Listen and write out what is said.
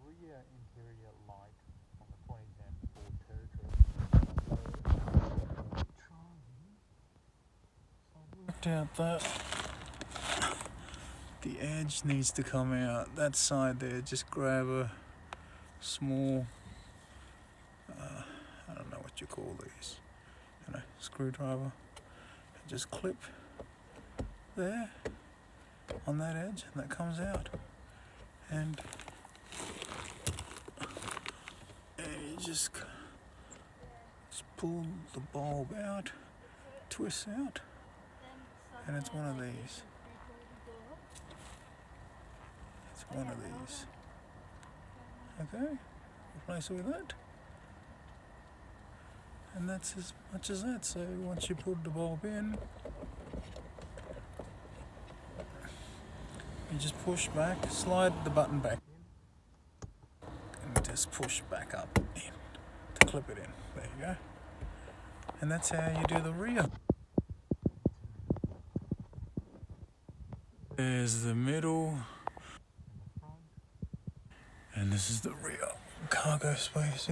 rear interior light on the 2010 Ford Territory. Worked out that the edge needs to come out that side there. Just grab a small I don't know what you call these, screwdriver, and just clip there on that edge, and that comes out, and you just pull the bulb out, twist out, and it's one of these. It's one of these. Okay, replace it with that. And that's as much as that. So once you put the bulb in, you just push back, slide the button back in, and just push back up in to clip it in. There you go. And that's how you do the rear. There's the middle, and this is the rear cargo space.